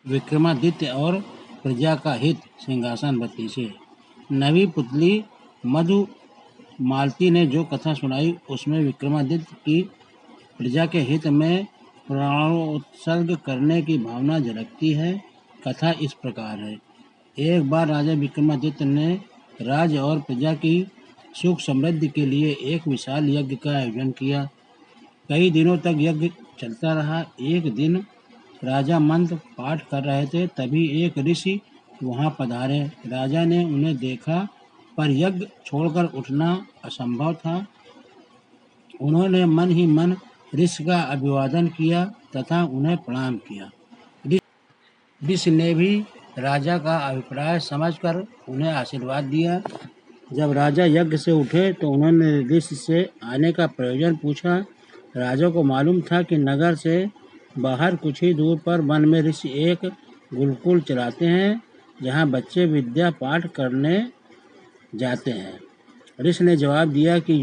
विक्रमादित्य और प्रजा का हित सिंहासन 32। नवी पुतली मधु मालती ने जो कथा सुनाई उसमें विक्रमादित्य की प्रजा के हित में प्राणोत्सर्ग करने की भावना झलकती है। कथा इस प्रकार है। एक बार राजा विक्रमादित्य ने राज्य और प्रजा की सुख समृद्धि के लिए एक विशाल यज्ञ का आयोजन किया। कई दिनों तक यज्ञ चलता रहा। एक दिन राजा मंत्र पाठ कर रहे थे, तभी एक ऋषि वहां पधारे। राजा ने उन्हें देखा, पर यज्ञ छोड़कर उठना असंभव था। उन्होंने मन ही मन ऋषि का अभिवादन किया तथा उन्हें प्रणाम किया। ऋषि ने भी राजा का अभिप्राय समझकर उन्हें आशीर्वाद दिया। जब राजा यज्ञ से उठे तो उन्होंने ऋषि से आने का प्रयोजन पूछा। राजा को मालूम था कि नगर से बाहर कुछ ही दूर पर वन में ऋषि एक गुरुकुल चलाते हैं, जहाँ बच्चे विद्या पाठ करने जाते हैं। ऋषि ने जवाब दिया कि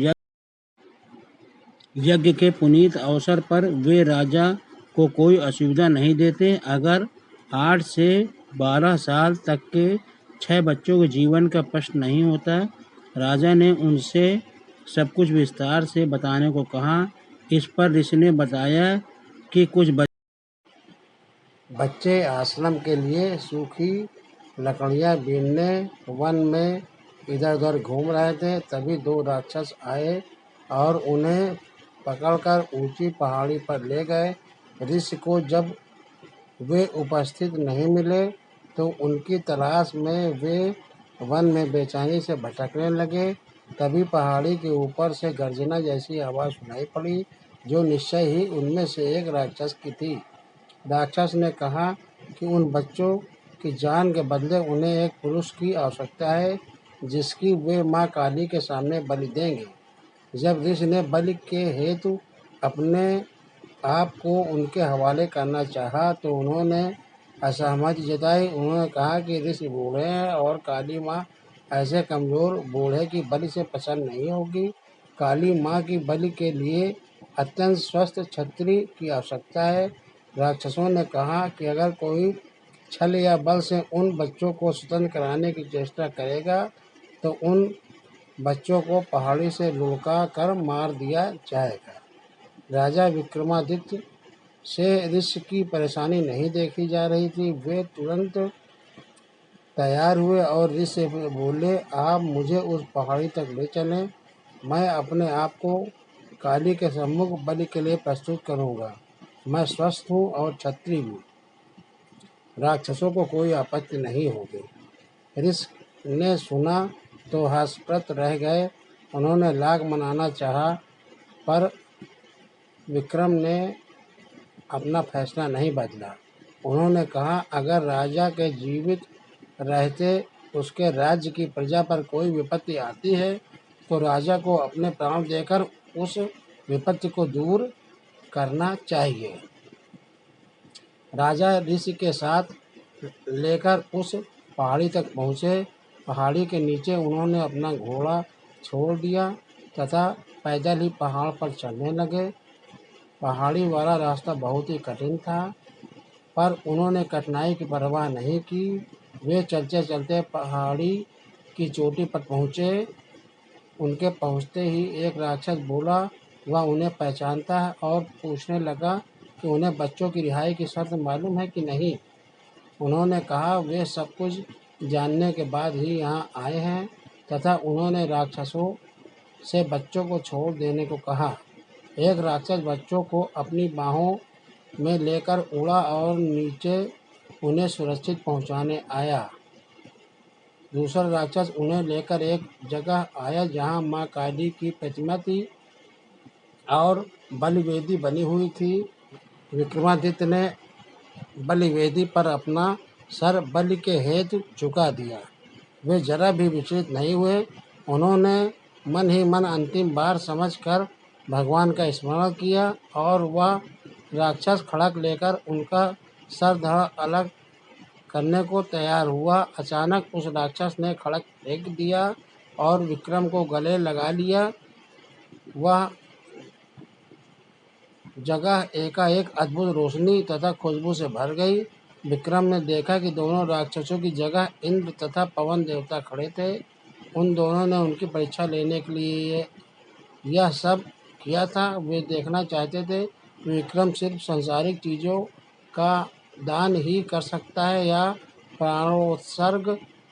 यज्ञ के पुनीत अवसर पर वे राजा को कोई असुविधा नहीं देते। अगर 8 से 12 साल तक के 6 बच्चों के जीवन का प्रश्न नहीं होता। राजा ने उनसे सब कुछ विस्तार से बताने को कहा। इस पर ऋषि ने बताया कि कुछ बच्चे आश्रम के लिए सूखी लकड़ियां बीनने वन में इधर उधर घूम रहे थे। तभी 2 राक्षस आए और उन्हें पकड़कर ऊंची पहाड़ी पर ले गए। ऋषि को जब वे उपस्थित नहीं मिले तो उनकी तलाश में वे वन में बेचैनी से भटकने लगे। तभी पहाड़ी के ऊपर से गर्जना जैसी आवाज़ सुनाई पड़ी, जो निश्चय ही उनमें से एक राक्षस की थी। राक्षस ने कहा कि उन बच्चों की जान के बदले उन्हें एक पुरुष की आवश्यकता है, जिसकी वे माँ काली के सामने बलि देंगे। जब ऋषि ने बलि के हेतु अपने आप को उनके हवाले करना चाहा तो उन्होंने असहमति जताई। उन्होंने कहा कि ऋषि बूढ़े हैं और काली माँ ऐसे कमज़ोर बूढ़े की बलि से पसंद नहीं होगी। काली माँ की बलि के लिए अत्यंत स्वस्थ क्षत्रिय की आवश्यकता है। राक्षसों ने कहा कि अगर कोई छल या बल से उन बच्चों को स्वतंत्र कराने की चेष्टा करेगा तो उन बच्चों को पहाड़ी से लुढ़का कर मार दिया जाएगा। राजा विक्रमादित्य से ऋषि की परेशानी नहीं देखी जा रही थी। वे तुरंत तैयार हुए और ऋषि से बोले, आप मुझे उस पहाड़ी तक ले चलें। मैं अपने आप को काली के सम्मुख बलि के लिए प्रस्तुत करूंगा। मैं स्वस्थ हूँ और क्षत्रिय हूँ। राक्षसों को कोई आपत्ति नहीं होगी। ऋषि ने सुना तो हर्षप्रत रह गए। उन्होंने लाख मनाना चाहा, पर विक्रम ने अपना फैसला नहीं बदला। उन्होंने कहा, अगर राजा के जीवित रहते उसके राज्य की प्रजा पर कोई विपत्ति आती है तो राजा को अपने प्राण देकर उस विपत्ति को दूर करना चाहिए। राजा ऋषि के साथ लेकर उस पहाड़ी तक पहुँचे। पहाड़ी के नीचे उन्होंने अपना घोड़ा छोड़ दिया तथा पैदल ही पहाड़ पर चढ़ने लगे। पहाड़ी वाला रास्ता बहुत ही कठिन था, पर उन्होंने कठिनाई की परवाह नहीं की। वे चलते चलते पहाड़ी की चोटी पर पहुँचे। उनके पहुँचते ही एक राक्षस बोला, वह उन्हें पहचानता है और पूछने लगा कि उन्हें बच्चों की रिहाई की शर्त मालूम है कि नहीं। उन्होंने कहा वे सब कुछ जानने के बाद ही यहाँ आए हैं तथा उन्होंने राक्षसों से बच्चों को छोड़ देने को कहा। एक राक्षस बच्चों को अपनी बाहों में लेकर उड़ा और नीचे उन्हें सुरक्षित पहुँचाने आया। दूसरा राक्षस उन्हें लेकर एक जगह आया जहाँ माँ काली की प्रतिमा थी और बलिवेदी बनी हुई थी। विक्रमादित्य ने बलिवेदी पर अपना सर बलि के हेतु झुका दिया। वे जरा भी विचलित नहीं हुए। उन्होंने मन ही मन अंतिम बार समझकर भगवान का स्मरण किया और वह राक्षस खड़ग लेकर उनका सर धड़ अलग करने को तैयार हुआ। अचानक उस राक्षस ने खड़ग फेंक दिया और विक्रम को गले लगा लिया। वह जगह एकाएक अद्भुत रोशनी तथा खुशबू से भर गई। विक्रम ने देखा कि दोनों राक्षसों की जगह इंद्र तथा पवन देवता खड़े थे। उन दोनों ने उनकी परीक्षा लेने के लिए यह सब किया था। वे देखना चाहते थे कि विक्रम सिर्फ सांसारिक चीज़ों का दान ही कर सकता है या प्राणोत्सर्ग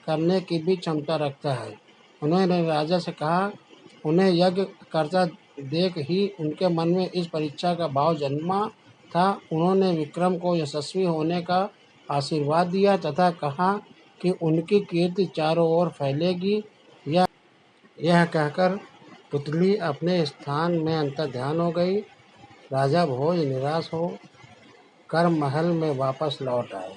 करने की भी क्षमता रखता है। उन्होंने राजा से कहा। उन्हें यज्ञ करता देख ही उनके मन में इस परीक्षा का भाव जन्मा था। उन्होंने विक्रम को यशस्वी होने का आशीर्वाद दिया तथा कहा कि उनकी कीर्ति चारों ओर फैलेगी। यह कहकर पुतली अपने स्थान में अंतर्ध्यान हो गई। राजा भोज निराश हो कर महल में वापस लौट आए।